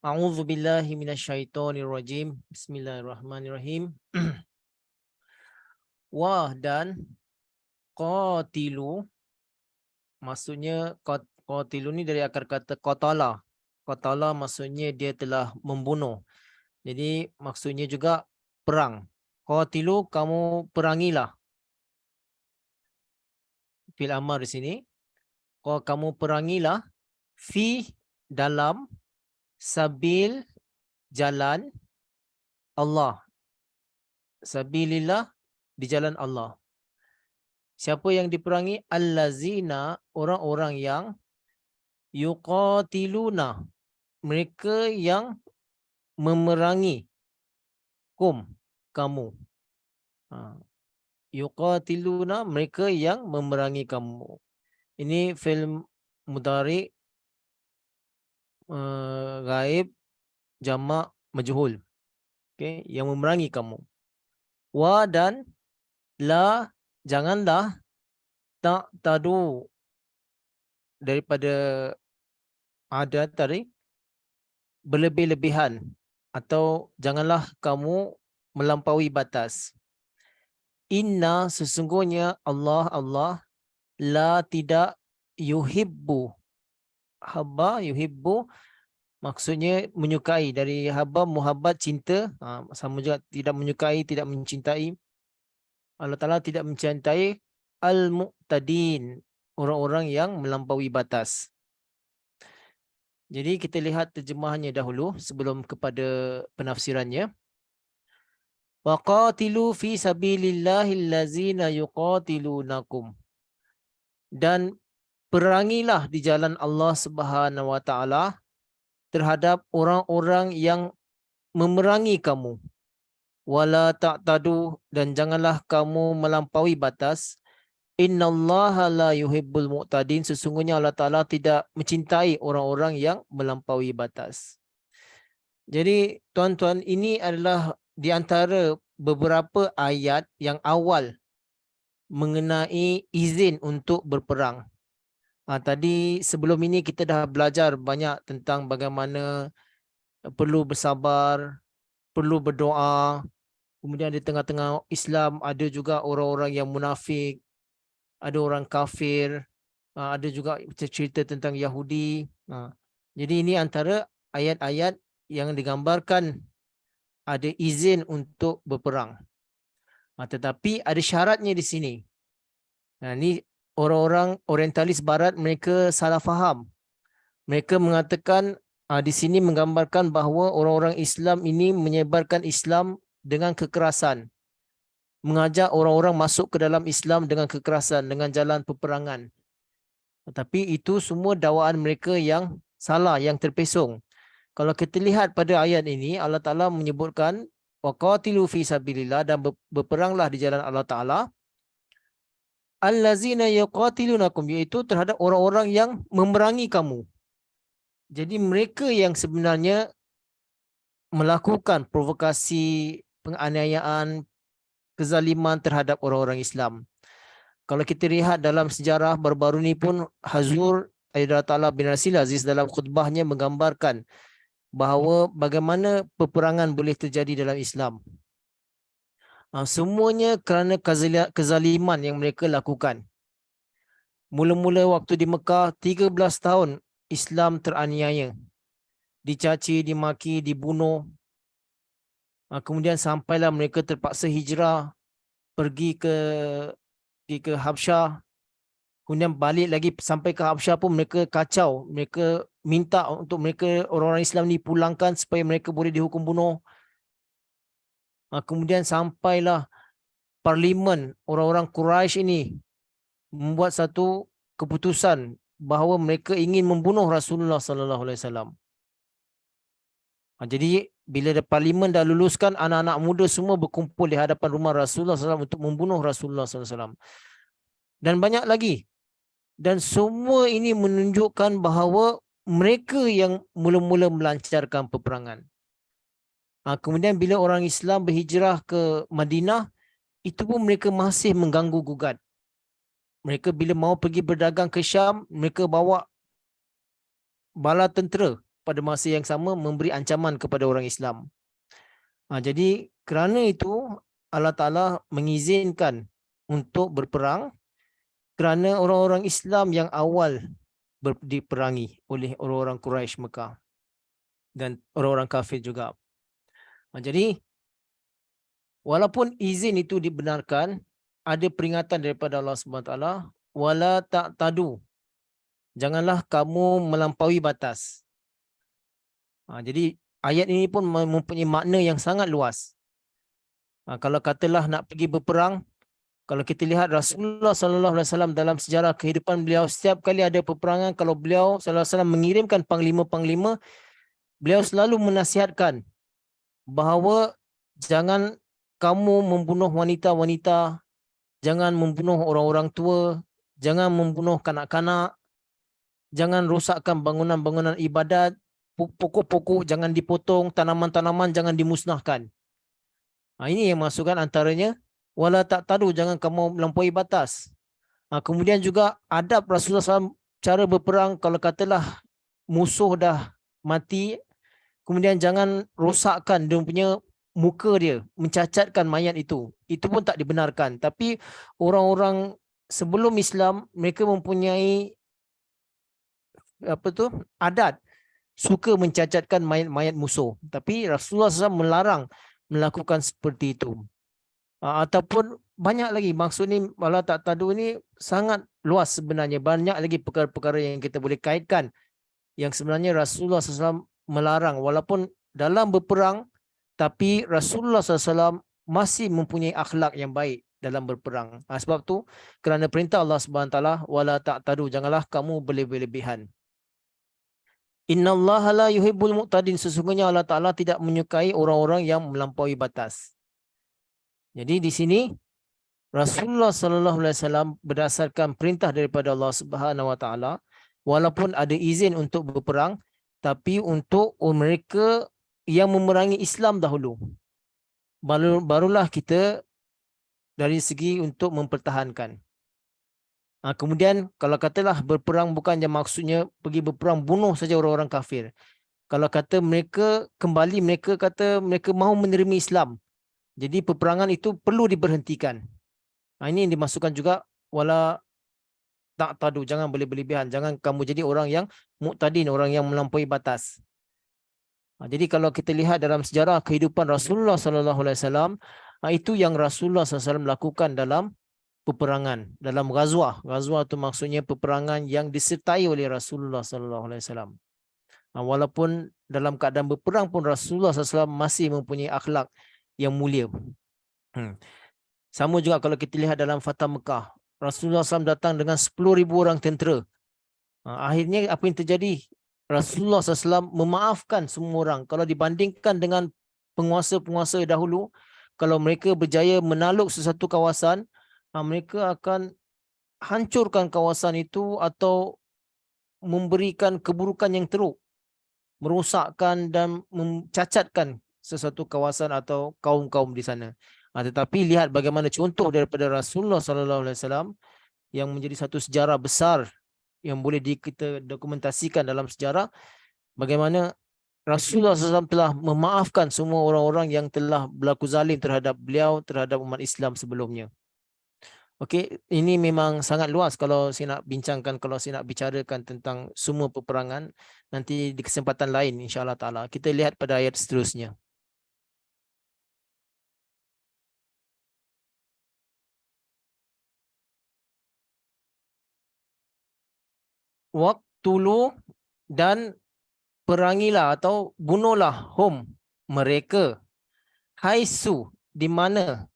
A'udzu billahi minasyaitonir rajim. Bismillahirrahmanirrahim. Wah dan qatilu, maksudnya qatilu ni dari akar kata qatala. Qatala maksudnya dia telah membunuh. Jadi maksudnya juga perang. Qatilu, kamu perangilah. Fil amar di sini. Kamu perangilah fi dalam sabil jalan Allah. Sabilillah, di jalan Allah. Siapa yang diperangi? Allazina, orang-orang yang yuqatiluna, mereka yang memerangi kamu. Yuqatiluna, mereka yang memerangi kamu. Ini fi'il mudhari ghaib jamak majhul. Okay, yang memerangi kamu. Wa dan la, janganlah tak tadu, daripada ada tadi berlebih-lebihan, atau janganlah kamu melampaui batas. Inna, sesungguhnya Allah la tidak yuhibbu. Haba yuhibbu maksudnya menyukai, dari haba muhabbat cinta, sama juga tidak menyukai, tidak mencintai. Allah Ta'ala tidak mencintai al-mu'tadin, orang-orang yang melampaui batas. Jadi kita lihat terjemahannya dahulu sebelum kepada penafsirannya. Waqatilu fi sabilillahil ladzina yuqatilunakum. Dan perangilah di jalan Allah Subhanahu wa taala terhadap orang-orang yang memerangi kamu. Wala ta'tadu, dan janganlah kamu melampaui batas. Innallaha la yuhibbul mu'tadin, sesungguhnya Allah Ta'ala tidak mencintai orang-orang yang melampaui batas. Jadi tuan-tuan, ini adalah di antara beberapa ayat yang awal mengenai izin untuk berperang. Tadi sebelum ini kita dah belajar banyak tentang bagaimana perlu bersabar, perlu berdoa. Kemudian di tengah-tengah Islam ada juga orang-orang yang munafik, ada orang kafir, ada juga cerita tentang Yahudi. Jadi ini antara ayat-ayat yang digambarkan ada izin untuk berperang. Tetapi ada syaratnya di sini. Ini orang-orang orientalis barat, mereka salah faham. Mereka mengatakan di sini menggambarkan bahawa orang-orang Islam ini menyebarkan Islam dengan kekerasan. Mengajak orang-orang masuk ke dalam Islam dengan kekerasan, dengan jalan peperangan. Tetapi itu semua dakwaan mereka yang salah, yang terpesong. Kalau kita lihat pada ayat ini, Allah Ta'ala menyebutkan waqatilu fi sabilillah, dan berperanglah di jalan Allah Ta'ala. Allazina yuqatilunakum, iaitu terhadap orang-orang yang memerangi kamu. Jadi mereka yang sebenarnya melakukan provokasi, penganiayaan, kezaliman terhadap orang-orang Islam. Kalau kita lihat dalam sejarah baru-baru ni pun, Hazur Aidillah Ta'ala bin Rasil Aziz dalam khutbahnya menggambarkan bahawa bagaimana peperangan boleh terjadi dalam Islam. Semuanya kerana kezaliman yang mereka lakukan. Mula-mula waktu di Mekah, 13 tahun Islam teraniaya. Dicaci, dimaki, dibunuh. Kemudian sampailah mereka terpaksa hijrah, pergi ke Habsyah. Kemudian balik lagi sampai ke Habsyah pun mereka kacau. Mereka minta untuk mereka, orang-orang Islam ni, pulangkan supaya mereka boleh dihukum bunuh. Kemudian sampailah parlimen orang-orang Quraisy ini membuat satu keputusan bahawa mereka ingin membunuh Rasulullah sallallahu alaihi wasallam. Jadi bila parlimen dah luluskan, anak-anak muda semua berkumpul di hadapan rumah Rasulullah SAW untuk membunuh Rasulullah SAW. Dan banyak lagi. Dan semua ini menunjukkan bahawa mereka yang mula-mula melancarkan peperangan. Kemudian bila orang Islam berhijrah ke Madinah, itu pun mereka masih mengganggu gugat. Mereka bila mau pergi berdagang ke Syam, mereka bawa bala tentera pada masa yang sama memberi ancaman kepada orang Islam. Jadi kerana itu Allah Ta'ala mengizinkan untuk berperang kerana orang-orang Islam yang awal diperangi oleh orang-orang Quraisy Mekah dan orang-orang kafir juga. Jadi walaupun izin itu dibenarkan, ada peringatan daripada Allah Subhanahu Wa Taala, wala ta'tadu. Janganlah kamu melampaui batas. Jadi ayat ini pun mempunyai makna yang sangat luas. Kalau katalah nak pergi berperang, kalau kita lihat Rasulullah sallallahu alaihi wasallam dalam sejarah kehidupan beliau, setiap kali ada peperangan, kalau beliau sallallahu alaihi wasallam mengirimkan panglima-panglima, beliau selalu menasihatkan bahawa jangan kamu membunuh wanita-wanita, jangan membunuh orang-orang tua, jangan membunuh kanak-kanak, jangan rosakkan bangunan-bangunan ibadat, pokok-pokok jangan dipotong, tanaman-tanaman jangan dimusnahkan. Ini yang masukkan antaranya wala ta'tadu, jangan kamu melampaui batas. Kemudian juga adab Rasulullah SAW cara berperang, kalau katalah musuh dah mati, kemudian jangan rosakkan dia punya muka dia, mencacatkan mayat itu. Itu pun tak dibenarkan. Tapi orang-orang sebelum Islam, mereka mempunyai adat suka mencacatkan mayat-mayat musuh. Tapi Rasulullah SAW melarang melakukan seperti itu. Ataupun banyak lagi, maksud ni wala ta'tadu ni sangat luas sebenarnya. Banyak lagi perkara-perkara yang kita boleh kaitkan yang sebenarnya Rasulullah SAW melarang. Walaupun dalam berperang, tapi Rasulullah SAW masih mempunyai akhlak yang baik dalam berperang. Sebab tu kerana perintah Allah SWT, wala ta'tadu, janganlah kamu berlebih-lebihan. Innallaha la yuhibbul mu'tadin, sesungguhnya Allah Ta'ala tidak menyukai orang-orang yang melampaui batas. Jadi di sini Rasulullah SAW berdasarkan perintah daripada Allah Subhanahu Wa Ta'ala, walaupun ada izin untuk berperang, tapi untuk mereka yang memerangi Islam dahulu. Barulah kita dari segi untuk mempertahankan. Kemudian kalau katalah berperang bukannya maksudnya pergi berperang bunuh saja orang-orang kafir. Kalau kata mereka kembali, mereka kata mereka mahu menerima Islam, jadi peperangan itu perlu diberhentikan. Ini yang dimasukkan juga wala ta'tadu, jangan berlebihan, jangan kamu jadi orang yang mu'tadin, orang yang melampaui batas. Jadi kalau kita lihat dalam sejarah kehidupan Rasulullah SAW, itu yang Rasulullah SAW lakukan dalam peperangan, dalam ghazwah. Ghazwah itu maksudnya peperangan yang disertai oleh Rasulullah SAW. Walaupun dalam keadaan berperang pun Rasulullah SAW masih mempunyai akhlak yang mulia. Sama juga kalau kita lihat dalam Fatah Mekah, Rasulullah SAW datang dengan 10,000 orang tentera. Akhirnya apa yang terjadi? Rasulullah SAW memaafkan semua orang. Kalau dibandingkan dengan penguasa-penguasa dahulu, kalau mereka berjaya menakluk sesuatu kawasan, mereka akan hancurkan kawasan itu atau memberikan keburukan yang teruk, merosakkan dan mencacatkan sesuatu kawasan atau kaum-kaum di sana. Tetapi lihat bagaimana contoh daripada Rasulullah SAW yang menjadi satu sejarah besar yang boleh kita dokumentasikan dalam sejarah, bagaimana Rasulullah SAW telah memaafkan semua orang-orang yang telah berlaku zalim terhadap beliau, terhadap umat Islam sebelumnya. Okey, ini memang sangat luas kalau saya nak bincangkan, kalau saya nak bicarakan tentang semua peperangan. Nanti di kesempatan lain insya-Allah taala. Kita lihat pada ayat seterusnya. Waqtulu, dan perangilah atau bunuhlah hum, mereka, haisu, di mana,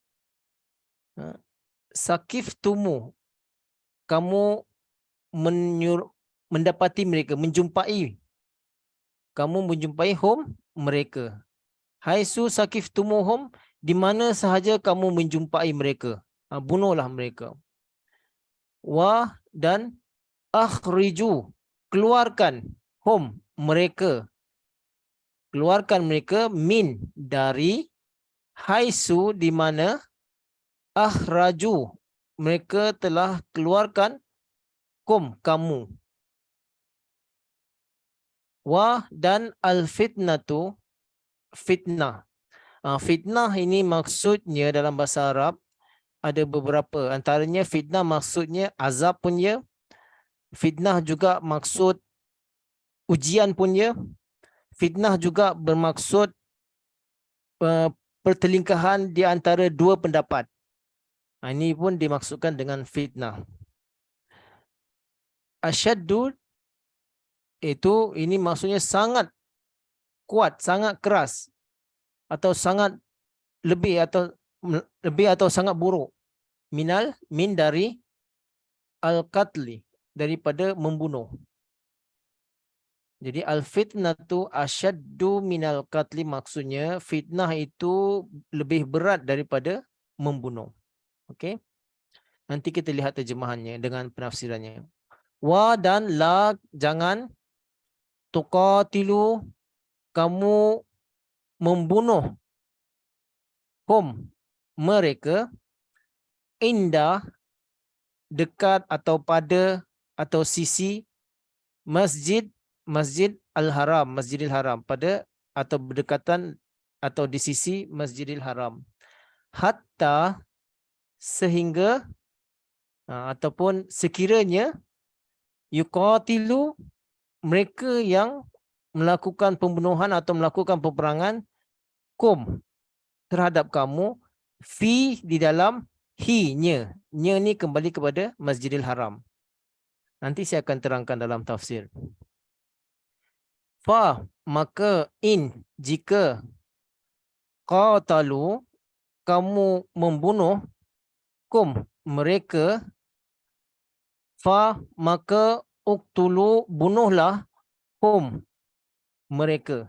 sakiftumu, kamu mendapati mereka, kamu menjumpai hum, mereka. Haisu sakiftumuhum, di mana sahaja kamu menjumpai mereka, bunuhlah mereka. Wa, dan akhriju, keluarkan hum, mereka, keluarkan mereka, min, dari, haisu, di mana, akhraju, mereka telah keluarkan kum, kamu. Wa dan al-fitnatu, fitnah. Fitnah ini maksudnya dalam bahasa Arab ada beberapa. Antaranya fitnah maksudnya azab pun ya. Fitnah juga maksud ujian pun ya. Fitnah juga bermaksud pertelingkahan di antara dua pendapat. Ini pun dimaksudkan dengan fitnah. Asyaddu itu ini maksudnya sangat kuat, sangat keras atau sangat lebih atau sangat buruk. Min dari al-qatli, daripada membunuh. Jadi al-fitnatu asyaddu minal qatli, maksudnya fitnah itu lebih berat daripada membunuh. Okey. Nanti kita lihat terjemahannya dengan penafsirannya. Wa dan la, jangan, tuqatilu, kamu membunuh, hum, mereka, indah, dekat atau pada atau sisi, Masjid Al-Haram, Masjidil Haram, pada atau berdekatan atau di sisi Masjidil Haram. Hatta, sehingga ataupun sekiranya, yuqatilu, mereka yang melakukan pembunuhan atau melakukan peperangan, kum, terhadap kamu, fi, di dalam, hi-nya. Nya ni kembali kepada Masjidil Haram. Nanti saya akan terangkan dalam tafsir. Fa, maka, in, jika, qatalu, kamu membunuh, kum, mereka, fa, maka, uktulu, bunuhlah, hum, mereka.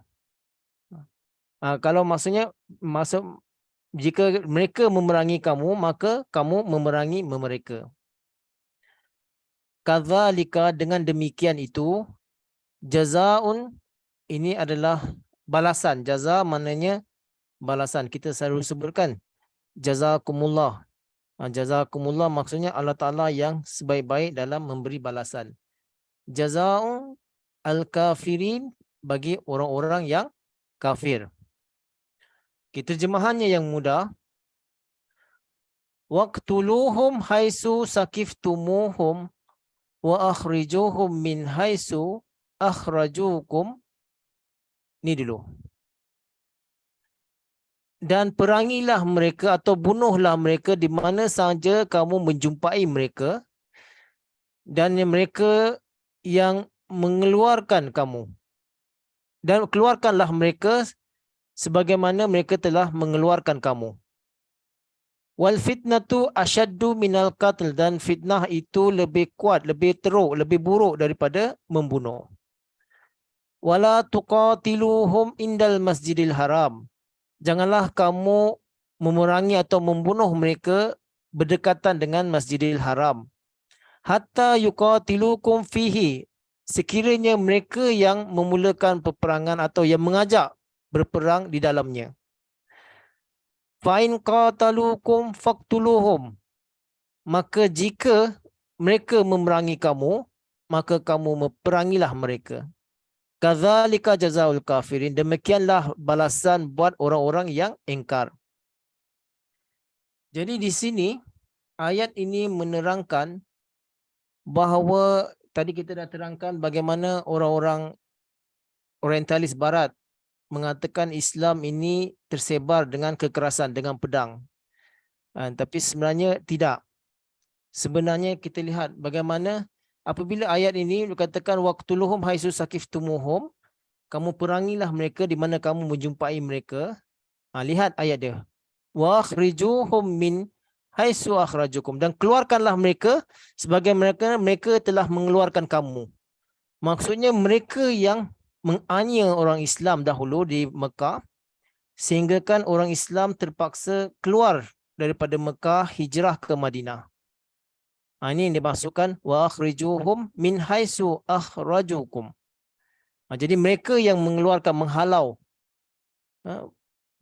Kalau maksudnya, jika mereka memerangi kamu, maka kamu memerangi mereka. Kadzalika, dengan demikian itu, jazaun, ini adalah balasan. Jaza maknanya balasan. Kita selalu sebutkan jazakumullah. Jazakumullah maksudnya Allah Ta'ala yang sebaik-baik dalam memberi balasan. Jazaun al-kafirin, bagi orang-orang yang kafir. Kita terjemahannya yang mudah. Waqtuluhum haisu sakiftumuhum wa akhrijuhum min haisu akhrajukum. Ni dulu. Dan perangilah mereka atau bunuhlah mereka di mana sahaja kamu menjumpai mereka, dan mereka yang mengeluarkan kamu. Dan keluarkanlah mereka sebagaimana mereka telah mengeluarkan kamu. Wal fitnatu asyaddu minal qatl, dan fitnah itu lebih kuat, lebih teruk, lebih buruk daripada membunuh. Wala tuqatiluhum indal Masjidil Haram. Janganlah kamu memerangi atau membunuh mereka berdekatan dengan Masjidil Haram. Hatta yuqatilukum fihi, sekiranya mereka yang memulakan peperangan atau yang mengajak berperang di dalamnya. Fa in qatalukum faqtuluhum, maka jika mereka memerangi kamu, maka kamu meperangilah mereka. Kadzalika jazaul kafirin, demikianlah balasan buat orang-orang yang ingkar. Jadi di sini ayat ini menerangkan bahawa tadi kita dah terangkan bagaimana orang-orang orientalis barat mengatakan Islam ini tersebar dengan kekerasan, dengan pedang. Tapi sebenarnya tidak. Sebenarnya kita lihat bagaimana apabila ayat ini dikatakan waqtuluhum haitsu sakiftumuhum, kamu perangilah mereka di mana kamu menjumpai mereka. Lihat ayat dia. Wa akhrijuhum min haitsu akhrajukum, dan keluarkanlah mereka sebagai mereka telah mengeluarkan kamu. Maksudnya mereka yang menganiaya orang Islam dahulu di Mekah, sehinggakan orang Islam terpaksa keluar daripada Mekah, hijrah ke Madinah. Ini yang dimaksudkan wa akhrijuhum min haitsu akhrajukum. Jadi mereka yang mengeluarkan, menghalau,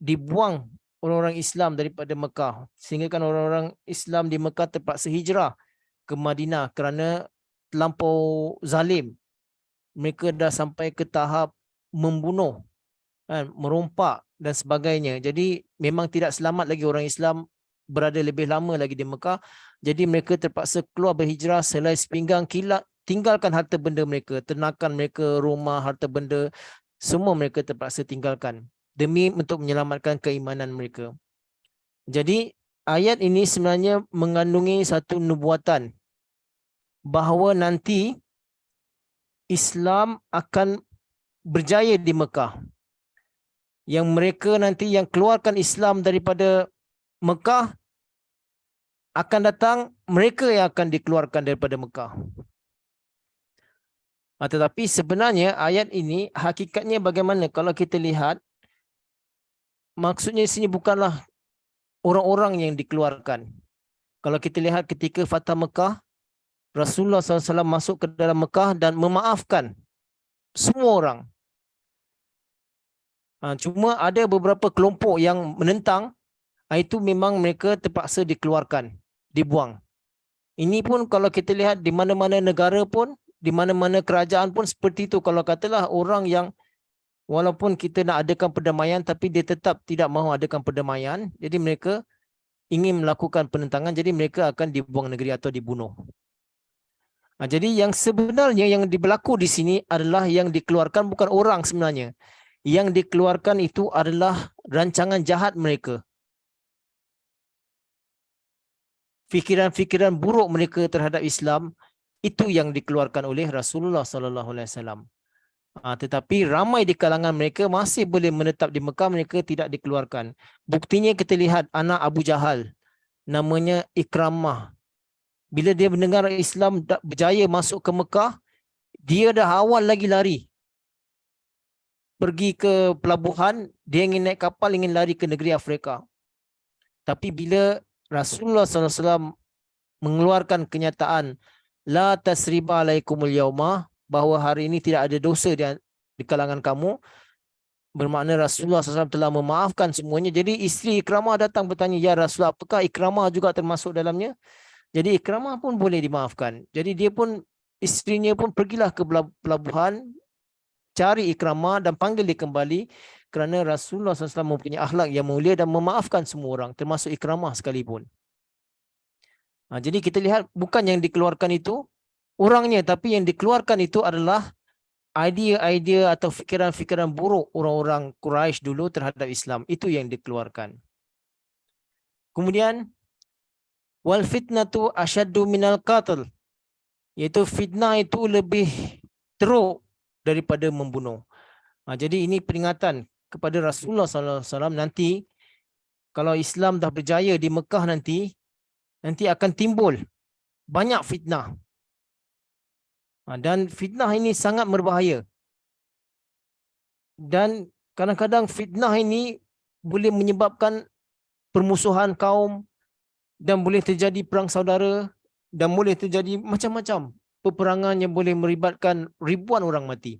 dibuang orang-orang Islam daripada Mekah, sehingga kan orang-orang Islam di Mekah terpaksa hijrah ke Madinah kerana terlampau zalim mereka dah sampai ke tahap membunuh, kan, merompak dan sebagainya. Jadi memang tidak selamat lagi orang Islam berada lebih lama lagi di Mekah. Jadi mereka terpaksa keluar berhijrah selai sepinggang, kilat, tinggalkan harta benda mereka, ternakan mereka, rumah, harta benda, semua mereka terpaksa tinggalkan demi untuk menyelamatkan keimanan mereka. Jadi ayat ini sebenarnya mengandungi satu nubuatan bahawa nanti Islam akan berjaya di Mekah. Yang mereka nanti yang keluarkan Islam daripada Mekah, akan datang mereka yang akan dikeluarkan daripada Mekah. Tetapi sebenarnya ayat ini hakikatnya bagaimana kalau kita lihat, maksudnya di sini bukanlah orang-orang yang dikeluarkan. Kalau kita lihat ketika Fatah Mekah, Rasulullah SAW masuk ke dalam Mekah dan memaafkan semua orang. Cuma ada beberapa kelompok yang menentang, itu memang mereka terpaksa dikeluarkan, dibuang. Ini pun kalau kita lihat di mana-mana negara pun, di mana-mana kerajaan pun seperti itu. Kalau katalah orang yang walaupun kita nak adakan perdamaian tapi dia tetap tidak mahu adakan perdamaian, jadi mereka ingin melakukan penentangan, jadi mereka akan dibuang negeri atau dibunuh. Jadi yang sebenarnya yang berlaku di sini adalah yang dikeluarkan bukan orang sebenarnya. Yang dikeluarkan itu adalah rancangan jahat mereka. Fikiran-fikiran buruk mereka terhadap Islam, itu yang dikeluarkan oleh Rasulullah SAW. Tetapi ramai di kalangan mereka masih boleh menetap di Mekah, mereka tidak dikeluarkan. Buktinya kita lihat anak Abu Jahal, namanya Ikramah. Bila dia mendengar Islam berjaya masuk ke Mekah, dia dah awal lagi lari. Pergi ke pelabuhan, dia ingin naik kapal, ingin lari ke negeri Afrika. Tapi bila Rasulullah SAW mengeluarkan kenyataan, La tasriba alaikumul yaumah, bahawa hari ini tidak ada dosa di kalangan kamu, bermakna Rasulullah SAW telah memaafkan semuanya. Jadi isteri Ikramah datang bertanya, Ya Rasulullah, apakah Ikramah juga termasuk dalamnya? Jadi Ikramah pun boleh dimaafkan. Jadi dia pun, isterinya pun pergilah ke pelabuhan, cari Ikramah dan panggil dia kembali, kerana Rasulullah SAW mempunyai akhlak yang mulia dan memaafkan semua orang, termasuk Ikramah sekalipun. Jadi kita lihat bukan yang dikeluarkan itu orangnya, tapi yang dikeluarkan itu adalah idea-idea atau fikiran-fikiran buruk orang-orang Quraisy dulu terhadap Islam. Itu yang dikeluarkan. Kemudian wal fitnatu asyaddu minal qatl, iaitu fitnah itu lebih teruk daripada membunuh. Jadi ini peringatan kepada Rasulullah SAW, nanti kalau Islam dah berjaya di Mekah nanti akan timbul banyak fitnah. Dan fitnah ini sangat berbahaya. Dan kadang-kadang fitnah ini boleh menyebabkan permusuhan kaum, dan boleh terjadi perang saudara, dan boleh terjadi macam-macam peperangan yang boleh melibatkan ribuan orang mati.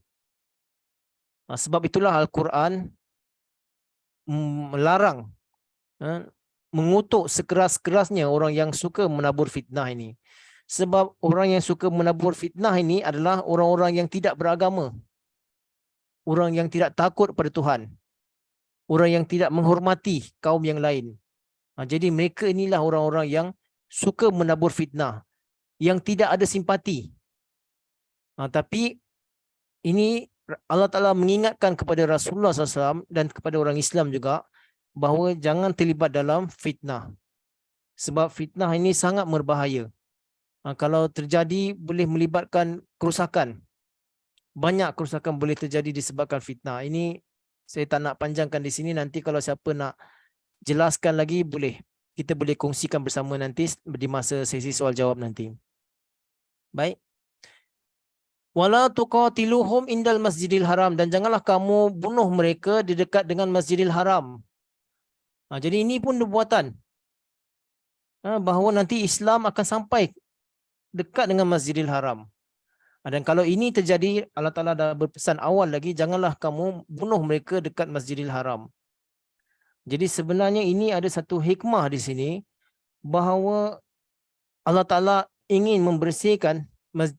Sebab itulah Al-Quran melarang, mengutuk sekeras-kerasnya orang yang suka menabur fitnah ini. Sebab orang yang suka menabur fitnah ini adalah orang-orang yang tidak beragama, orang yang tidak takut pada Tuhan, orang yang tidak menghormati kaum yang lain. Jadi mereka inilah orang-orang yang suka menabur fitnah, yang tidak ada simpati. Tapi ini Allah Ta'ala mengingatkan kepada Rasulullah SAW dan kepada orang Islam juga, bahawa jangan terlibat dalam fitnah. Sebab fitnah ini sangat berbahaya. Kalau terjadi boleh melibatkan kerusakan. Banyak kerusakan boleh terjadi disebabkan fitnah. Ini saya tak nak panjangkan di sini. Nanti kalau siapa nak jelaskan lagi, boleh. Kita boleh kongsikan bersama nanti di masa sesi soal jawab nanti. Baik. Wala tuqatiluhum indal masjidil haram, dan janganlah kamu bunuh mereka di dekat dengan Masjidil Haram. Jadi ini pun nubuatan, bahawa nanti Islam akan sampai dekat dengan Masjidil Haram. Dan kalau ini terjadi, Allah Ta'ala dah berpesan awal lagi, janganlah kamu bunuh mereka dekat Masjidil Haram. Jadi sebenarnya ini ada satu hikmah di sini, bahawa Allah Ta'ala ingin membersihkan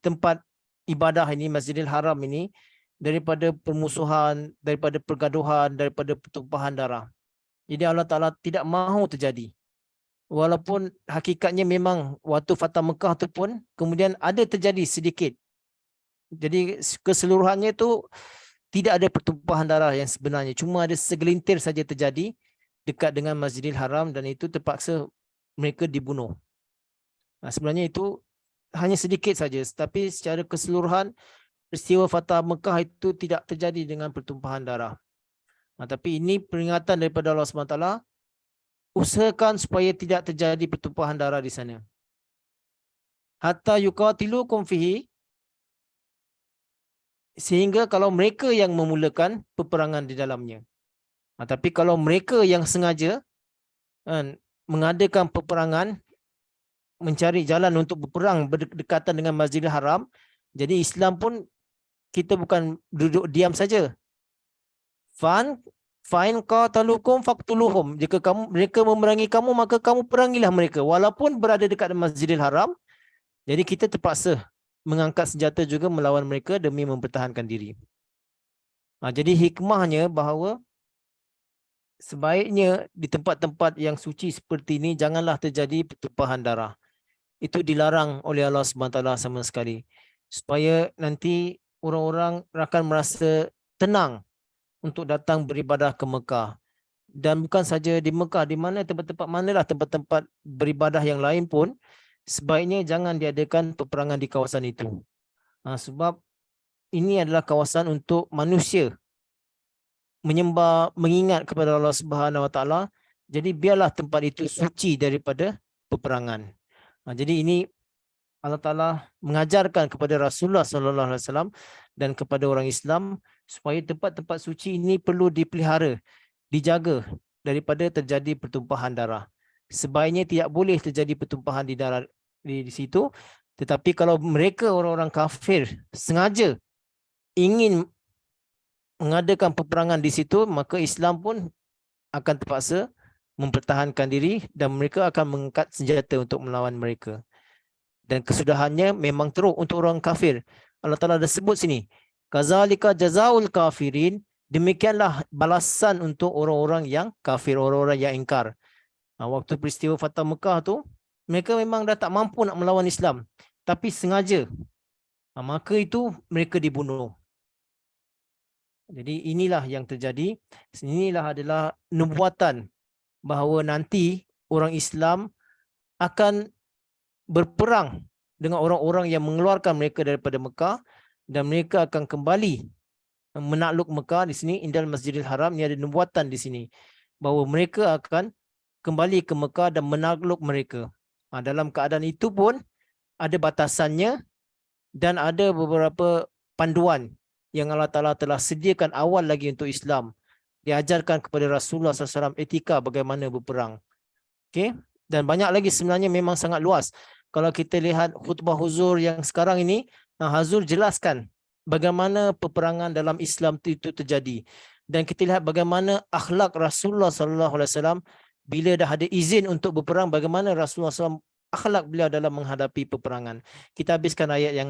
tempat ibadah ini, Masjidil Haram ini, daripada permusuhan, daripada pergaduhan, daripada pertumpahan darah. Jadi Allah Ta'ala tidak mahu terjadi. Walaupun hakikatnya memang waktu Fatah Mekah tu pun kemudian ada terjadi sedikit. Jadi keseluruhannya itu tidak ada pertumpahan darah yang sebenarnya. Cuma ada segelintir saja terjadi dekat dengan Masjidil Haram dan itu terpaksa mereka dibunuh. Sebenarnya itu hanya sedikit saja. Tapi secara keseluruhan peristiwa Fatah Mekah itu tidak terjadi dengan pertumpahan darah. Tapi ini peringatan daripada Allah SWT. Usahakan supaya tidak terjadi pertumpahan darah di sana. Hatta yuqatilukum fihi, sehingga kalau mereka yang memulakan peperangan di dalamnya. Tapi kalau mereka yang sengaja mengadakan peperangan, mencari jalan untuk berperang berdekatan dengan Masjidil Haram, jadi Islam pun kita bukan duduk diam saja. Fa'in qatalukum faqtuluhum. Jika mereka memerangi kamu, maka kamu perangilah mereka walaupun berada dekat Masjidil Haram. Jadi kita terpaksa mengangkat senjata juga melawan mereka demi mempertahankan diri. Jadi hikmahnya bahawa sebaiknya di tempat-tempat yang suci seperti ini janganlah terjadi pertumpahan darah. Itu dilarang oleh Allah SWT sama sekali. Supaya nanti orang-orang akan merasa tenang untuk datang beribadah ke Mekah. Dan bukan saja di Mekah, di mana tempat-tempat manalah tempat-tempat beribadah yang lain pun, sebaiknya jangan diadakan peperangan di kawasan itu. Sebab ini adalah kawasan untuk manusia menyembah, mengingat kepada Allah Subhanahu Wa Taala. Jadi biarlah tempat itu suci daripada peperangan. Jadi ini Allah Ta'ala mengajarkan kepada Rasulullah SAW dan kepada orang Islam supaya tempat-tempat suci ini perlu dipelihara, dijaga daripada terjadi pertumpahan darah. Sebaiknya tidak boleh terjadi pertumpahan di darah di situ. Tetapi kalau mereka orang-orang kafir sengaja ingin mengadakan peperangan di situ, maka Islam pun akan terpaksa mempertahankan diri dan mereka akan mengangkat senjata untuk melawan mereka. Dan kesudahannya memang teruk untuk orang kafir. Allah Ta'ala dah sebut sini. Kazalika jazaul kafirin. Demikianlah balasan untuk orang-orang yang kafir, orang-orang yang ingkar. Waktu peristiwa Fatah Mekah tu, mereka memang dah tak mampu nak melawan Islam. Tapi sengaja. Maka itu mereka dibunuh. Jadi inilah yang terjadi. Inilah adalah nubuatan bahawa nanti orang Islam akan berperang dengan orang-orang yang mengeluarkan mereka daripada Mekah dan mereka akan kembali menakluk Mekah. Di sini Indal Masjidil Haram, ni ada nubuatan di sini bahawa mereka akan kembali ke Mekah dan menakluk mereka. Dalam keadaan itu pun ada batasannya dan ada beberapa panduan yang Allah Ta'ala telah sediakan awal lagi untuk Islam. Diajarkan kepada Rasulullah SAW etika bagaimana berperang. Okay? Dan banyak lagi sebenarnya, memang sangat luas. Kalau kita lihat khutbah huzur yang sekarang ini, Hazur jelaskan bagaimana peperangan dalam Islam itu terjadi. Dan kita lihat bagaimana akhlak Rasulullah SAW bila dah ada izin untuk berperang, bagaimana Rasulullah SAW akhlak beliau dalam menghadapi peperangan. Kita habiskan ayat yang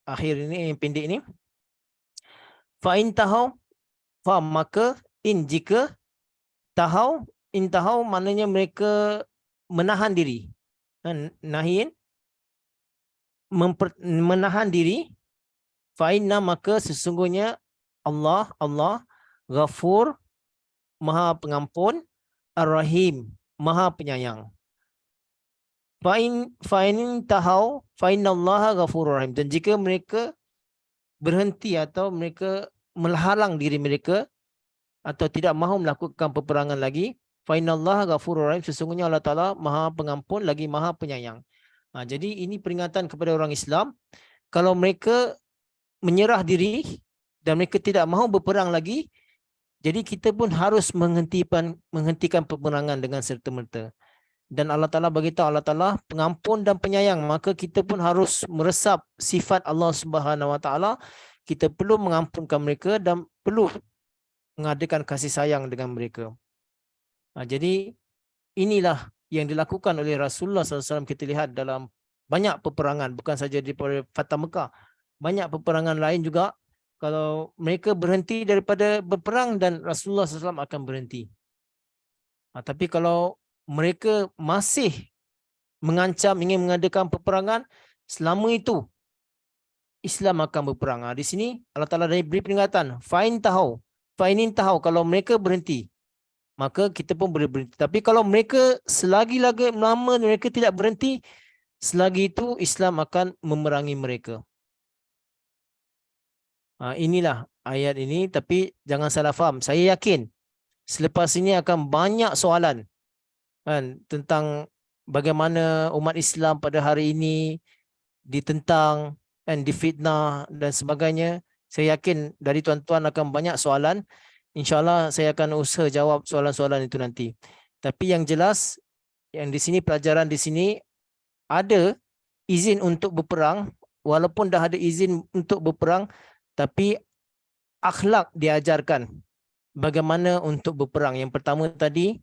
akhir ini, yang pendek ini. Fa'in tahau, maka jika tahau, intahau maknanya mereka menahan diri. Nahin, menahan diri. Fa'inna, maka sesungguhnya Allah Ghafur, Maha Pengampun, Ar-Rahim, Maha Penyayang. Fa'in tahau, fa'innallaha Ghafurur Rahim. Dan jika mereka berhenti atau mereka menghalang diri mereka atau tidak mahu melakukan peperangan lagi, fa'innallaha Ghafurur Rahim, sesungguhnya Allah Ta'ala Maha Pengampun lagi Maha Penyayang. Jadi ini peringatan kepada orang Islam. Kalau mereka menyerah diri dan mereka tidak mahu berperang lagi, jadi kita pun harus menghentikan peperangan dengan serta-merta. Dan Allah Ta'ala beritahu, Allah Ta'ala pengampun dan penyayang. Maka kita pun harus meresap sifat Allah Subhanahu Wa Ta'ala. Kita perlu mengampunkan mereka dan perlu mengadakan kasih sayang dengan mereka. Jadi inilah yang dilakukan oleh Rasulullah SAW. Kita lihat dalam banyak peperangan, bukan saja di Fatah Mekah. banyak peperangan lain juga. Kalau mereka berhenti daripada berperang dan Rasulullah SAW akan berhenti. Tapi kalau mereka masih mengancam ingin mengadakan peperangan, selama itu Islam akan berperang. Di sini Allah Ta'ala beri peringatan. Fa'in tahu kalau mereka berhenti, maka kita pun boleh berhenti. Tapi kalau mereka selagi-lagi lama mereka tidak berhenti, selagi itu Islam akan memerangi mereka. Inilah ayat ini, tapi jangan salah faham. Saya yakin selepas ini akan banyak soalan kan, tentang bagaimana umat Islam pada hari ini ditentang dan difitnah dan sebagainya. Saya yakin dari tuan-tuan akan banyak soalan. InsyaAllah saya akan usaha jawab soalan-soalan itu nanti. Tapi yang jelas, yang di sini pelajaran di sini ada izin untuk berperang, walaupun dah ada izin untuk berperang, tapi akhlak diajarkan bagaimana untuk berperang. Yang pertama tadi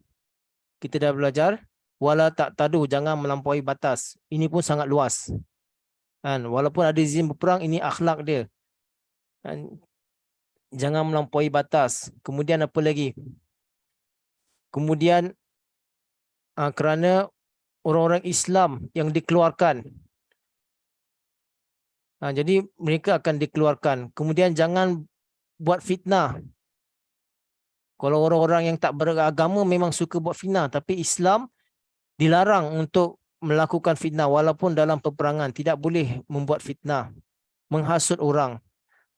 kita dah belajar, wala taqtadu, jangan melampaui batas. Ini pun sangat luas. Kan, walaupun ada izin berperang, ini akhlak dia. Kan, jangan melampaui batas. Kemudian apa lagi? Kemudian kerana orang-orang Islam yang dikeluarkan. Jadi mereka akan dikeluarkan. Kemudian jangan buat fitnah. Kalau orang-orang yang tak beragama memang suka buat fitnah, tapi Islam dilarang untuk melakukan fitnah walaupun dalam peperangan. Tidak boleh membuat fitnah, menghasut orang.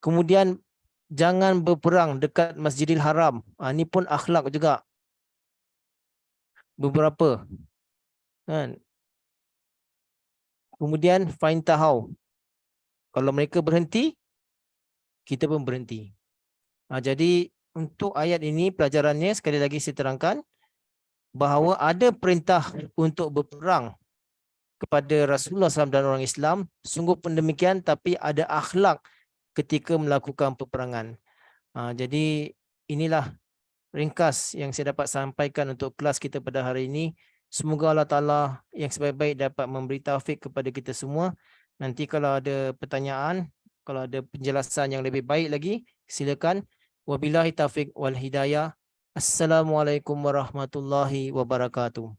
Kemudian jangan berperang dekat Masjidil Haram. Ini pun akhlak juga. Beberapa. Kan? Kemudian fa'in tahu. Kalau mereka berhenti, kita pun berhenti. Jadi untuk ayat ini pelajarannya sekali lagi saya terangkan bahawa ada perintah untuk berperang kepada Rasulullah SAW dan orang Islam. Sungguh pun demikian, tapi ada akhlak ketika melakukan peperangan. Jadi inilah ringkas yang saya dapat sampaikan untuk kelas kita pada hari ini. Semoga Allah Ta'ala yang sebaik-baik dapat memberi taufik kepada kita semua. Nanti kalau ada pertanyaan, kalau ada penjelasan yang lebih baik lagi, silakan. Wabillahi taufiq wal hidayah. Assalamualaikum warahmatullahi wabarakatuh.